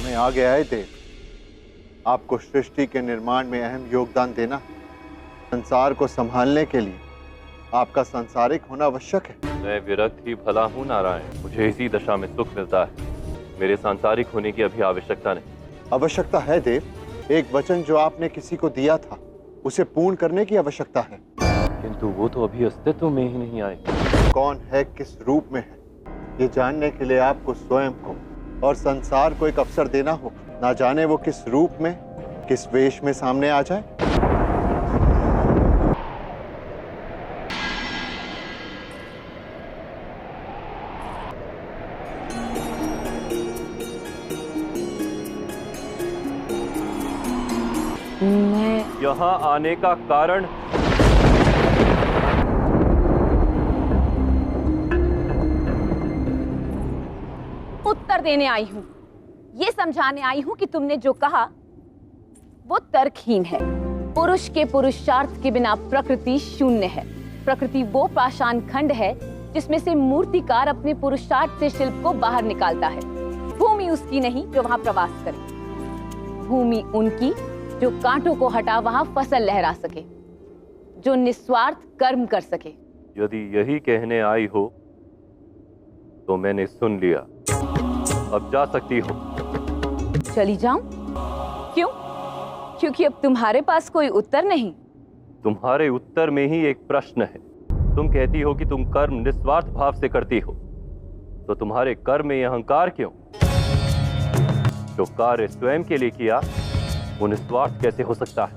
समय आ गया है देव। आपको सृष्टि के निर्माण में अहम योगदान देना है। संसार को संभालने के लिए आपका सांसारिक होना आवश्यक है। मैं विरक्त ही भला हूँ नारायण। मुझे इसी दशा में सुख मिलता है। मेरे सांसारिक होने की अभी आवश्यकता नहीं। आवश्यकता है देव। एक वचन जो आपने किसी को दिया था उसे पूर्ण करने की आवश्यकता है। किंतु वो तो अभी अस्तित्व में ही नहीं आए। कौन है, किस रूप में है, ये जानने के लिए आपको स्वयं को और संसार को एक अवसर देना होगा। ना जाने वो किस रूप में, किस वेश में सामने आ जाए। मैं यहाँ आने का कारण उत्तर देने आई हूँ। ये समझाने आई हूँ कि तुमने जो कहा वो तर्कहीन है। पुरुष के पुरुषार्थ के बिना प्रकृति शून्य है। प्रकृति वो पाषाण खंड है जिसमें से मूर्तिकार अपने पुरुषार्थ से शिल्प को बाहर निकालता है। भूमि उसकी नहीं जो वहां प्रवास करे। भूमि उनकी जो कांटों को हटा वहां फसल लहरा सके, जो निस्वार्थ कर्म कर सके। यदि यही कहने आई हो तो मैंने सुन लिया। अब जा सकती हो। चली जाऊं? क्यों? क्योंकि अब तुम्हारे पास कोई उत्तर नहीं। तुम्हारे उत्तर में ही एक प्रश्न है। तुम कहती हो कि तुम कर्म निस्वार्थ भाव से करती हो, तो तुम्हारे कर्म में अहंकार क्यों? जो कार्य स्वयं के लिए किया वो निस्वार्थ कैसे हो सकता है?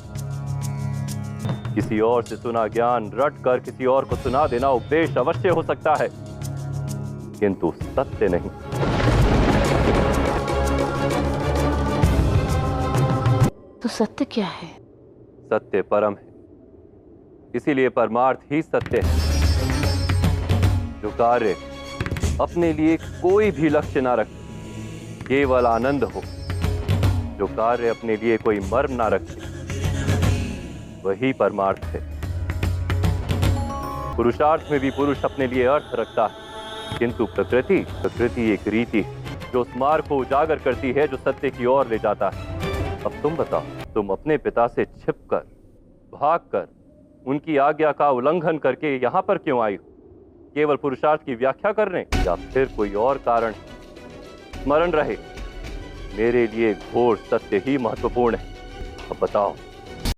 किसी और से सुना ज्ञान रट कर किसी और को सुना देना उपदेश अवश्य हो सकता है, किंतु सत्य नहीं। तो सत्य क्या है? सत्य परम है, इसीलिए परमार्थ ही सत्य है। जो कार्य अपने लिए कोई भी लक्ष्य ना रखे, केवल आनंद हो, जो कार्य अपने लिए कोई मर्म ना रखे, वही परमार्थ है। पुरुषार्थ में भी पुरुष अपने लिए अर्थ रखता है, किंतु प्रकृति एक रीति है जो उस मार्ग को उजागर करती है जो सत्य की ओर ले जाता है। अब तुम बताओ, तुम अपने पिता से छिपकर, भागकर, उनकी आज्ञा का उल्लंघन करके यहाँ पर क्यों आई हो? केवल पुरुषार्थ की व्याख्या करने, या फिर कोई और कारण? स्मरण रहे, मेरे लिए घोर सत्य ही महत्वपूर्ण है। अब बताओ।